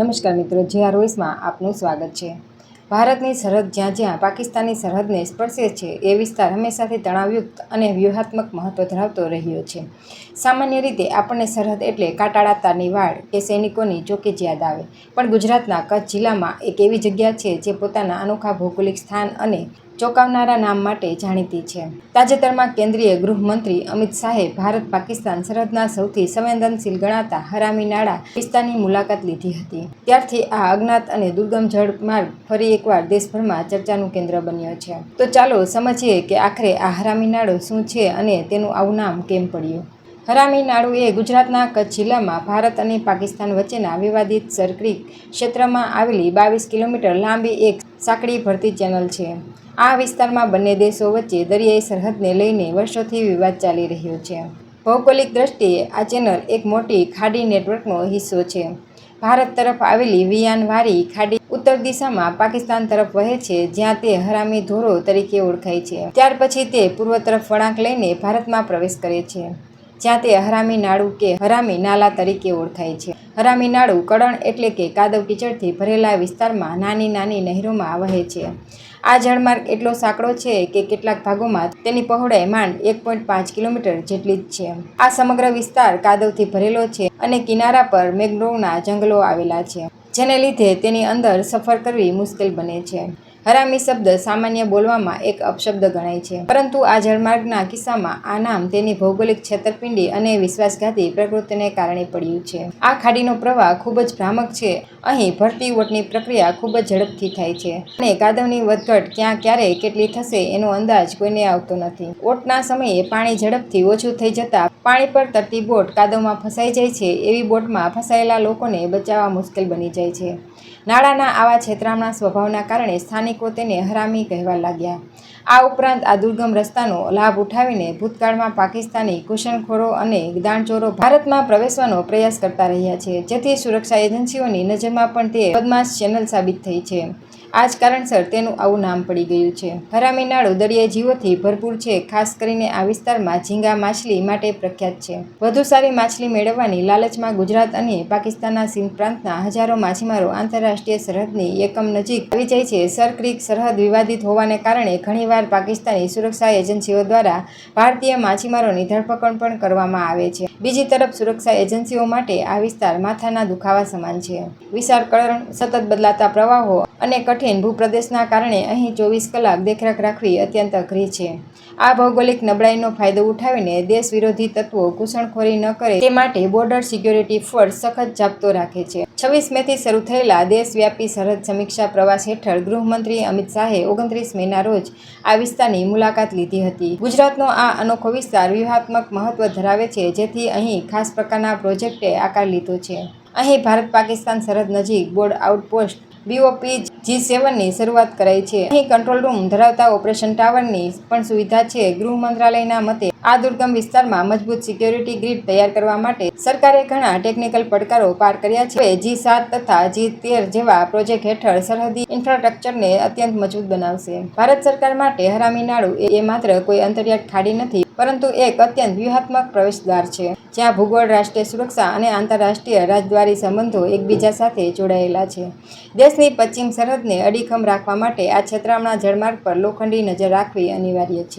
નમસ્કાર મિત્રો, જે વોઇસમાં આપનું સ્વાગત છે। ભારતની સરહદ જ્યાં જ્યાં પાકિસ્તાની સરહદને સ્પર્શે છે એ વિસ્તાર હંમેશાથી તણાવયુક્ત અને વ્યૂહાત્મક મહત્વ ધરાવતો રહ્યો છે। સામાન્ય રીતે આપણને સરહદ એટલે કાંટાળા તારની વાડ કે સૈનિકોની ચોકી જ યાદ આવે, પણ ગુજરાતના કચ્છ જિલ્લામાં એક એવી જગ્યા છે જે પોતાના અનોખા ભૌગોલિક સ્થાન અને ચોંકાવનારા નામ માટે જાણીતી છે। તાજેતરમાં કેન્દ્રીય ગૃહમંત્રી અમિત શાહે ભારત પાકિસ્તાન સરહદના સૌથી સંવેદનશીલ ગણાતા હરામી નાળા વિસ્તારની મુલાકાત લીધી હતી। ત્યારથી આ અજ્ઞાત અને દુર્ગમ જળમાર્ગ ફરી એકવાર દેશભરમાં ચર્ચાનું કેન્દ્ર બન્યો છે। તો ચાલો સમજીએ કે આખરે આ હરામી નાળો શું છે અને તેનું આવું નામ કેમ પડ્યું। હરામી નાળું એ ગુજરાતના કચ્છ જિલ્લામાં ભારત અને પાકિસ્તાન વચ્ચેના વિવાદિત સર ક્રીક ક્ષેત્રમાં આવેલી 22 કિલોમીટર લાંબી એક સાંકડી ભરતી ચેનલ છે। આ વિસ્તારમાં બંને દેશો વચ્ચે દરિયાઈ સરહદને લઈને વર્ષોથી વિવાદ ચાલી રહ્યો છે। ભૌગોલિક દ્રષ્ટિએ આ ચેનલ એક મોટી ખાડી નેટવર્કનો હિસ્સો છે। ભારત તરફ આવેલી વિયાનવારી ખાડી ઉત્તર દિશામાં પાકિસ્તાન તરફ વહે છે, જ્યાં તે હરામી ધોરો તરીકે ઓળખાય છે। ત્યાર પછી તે પૂર્વ તરફ વળાંક લઈને ભારતમાં પ્રવેશ કરે છે, જ્યાં તે હરામી નાળું કે હરામી નાલા તરીકે ઓળખાય છે। હરામી નાળું કળણ એટલે કે કાદવ કીચડથી ભરેલા વિસ્તારમાં નાની નાની નહેરોમાં વહે છે। આ જળમાર્ગ એટલો સાંકડો છે કે કેટલાક ભાગોમાં તેની પહોળાઈ માંડ 1.5 કિલોમીટર જેટલી જ છે। આ સમગ્ર વિસ્તાર કાદવથી ભરેલો છે અને કિનારા પર મેંગ્રોવના જંગલો આવેલા છે, જેને લીધે તેની અંદર સફર કરવી મુશ્કેલ બને છે। હરામી શબ્દ સામાન્ય બોલવામાં એક અપશબ્દ ગણાય છે, પરંતુ આ જળમાર્ગના કિસ્સામાં આ નામ તેની ભૌગોલિક છેતરપિંડી અને વિશ્વાસઘાતી પ્રકૃતિને કારણે પડ્યું છે। આ ખાડીનો પ્રવાહ ખૂબ જ ભ્રામક છે। અહીં ભરતી ઓટની પ્રક્રિયા ખૂબ જ ઝડપથી થાય છે અને કાદવની વધઘટ ક્યાં ક્યારે કેટલી થશે એનો અંદાજ કોઈને આવતો નથી। ઓટના સમયે પાણી ઝડપથી ઓછું થઈ જતાં પાણી પર તરતી બોટ કાદવમાં ફસાઈ જાય છે। એવી બોટમાં ફસાયેલા લોકોને બચાવવા મુશ્કેલ બની જાય છે। નાળાના આવા છેતરામણા સ્વભાવના કારણે સ્થાનિકો તેને હરામી કહેવા લાગ્યા। આ ઉપરાંત આ દુર્ગમ રસ્તાનો લાભ ઉઠાવીને ભૂતકાળમાં પાકિસ્તાની ઘૂસણખોરો અને દાણચોરો ભારતમાં પ્રવેશવાનો પ્રયાસ કરતા રહ્યા છે, જેથી સુરક્ષા એજન્સીઓની નજરમાં પણ તે બદમાશ ચેનલ સાબિત થઈ છે। આ જ કારણસર તેનું આવું નામ પડી ગયું છે। હરામી નાળું દરિયાઈ જીવોથી ભરપૂર છે। ખાસ કરીને આ વિસ્તારમાં ઝીંગા માછલી માટે પ્રખ્યાત છે। વધુ સારી માછલી મેળવવાની લાલચમાં ગુજરાત અને પાકિસ્તાનના સિંધ પ્રાંતના હજારો માછીમારો આંતરરાષ્ટ્રીય સરહદની એકમ નજીક આવી જાય છે। સર ક્રીક સરહદ વિવાદિત હોવાને કારણે ઘણીવાર પાકિસ્તાની સુરક્ષા એજન્સીઓ દ્વારા ભારતીય માછીમારોની ધરપકડ પણ કરવામાં આવે છે। બીજી તરફ સુરક્ષા એજન્સીઓ માટે આ વિસ્તાર માથાના દુખાવા સમાન છે। વિશાળ કળણ, સતત બદલાતા પ્રવાહો અને કઠિન ભૂપ્રદેશના કારણે અહીં 24 કલાક દેખરેખ રાખવી અત્યંત અઘરી છે। આ ભૌગોલિક નબળાઈનો ફાયદો ઉઠાવીને દેશ વિરોધી તત્વો ઘૂસણખોરી ન કરે તે માટે બોર્ડર સિક્યોરિટી ફોર્સ સખત જાપ્તો રાખે છે। 26 મેથી શરૂ થયેલા દેશવ્યાપી સરહદ સમીક્ષા પ્રવાસ હેઠળ ગૃહમંત્રી અમિત શાહે 29 મેના રોજ આ વિસ્તારની મુલાકાત લીધી હતી। ગુજરાતનો આ અનોખો વિસ્તાર વ્યૂહાત્મક મહત્વ ધરાવે છે, જેથી અહીં ખાસ પ્રકારના પ્રોજેક્ટે આકાર લીધો છે। અહીં ભારત પાકિસ્તાન સરહદ નજીક બોર્ડ આઉટપોસ્ટ BOPG7ની શરૂઆત કરાઈ છે। અહીં કંટ્રોલ રૂમ ધરાવતા ઓપરેશન ટાવરની પણ સુવિધા છે। ગૃહ મંત્રાલયના મતે આ દુર્ગમ વિસ્તારમાં મજબૂત સિક્યોરિટી ગ્રીડ તૈયાર કરવા માટે સરકારે ઘણા ટેકનિકલ પડકારો પાર કર્યા છે। હવે G7 તથા G13 જેવા પ્રોજેક્ટ હેઠળ સરહદી ઇન્ફ્રાસ્ટ્રક્ચરને અત્યંત મજબૂત બનાવશે। ભારત સરકાર માટે હરામી નાળું એ માત્ર કોઈ અંતરિયાળ ખાડી નથી, પરંતુ એક અત્યંત વ્યૂહાત્મક પ્રવેશદ્વાર છે, જ્યાં ભૂગોળ, રાષ્ટ્રીય સુરક્ષા અને આંતરરાષ્ટ્રીય રાજદ્વારી સંબંધો એકબીજા સાથે જોડાયેલા છે। દેશની પશ્ચિમ સરહદને અડીખમ રાખવા માટે આ છેતરામણા જળમાર્ગ પર લોખંડી નજર રાખવી અનિવાર્ય છે।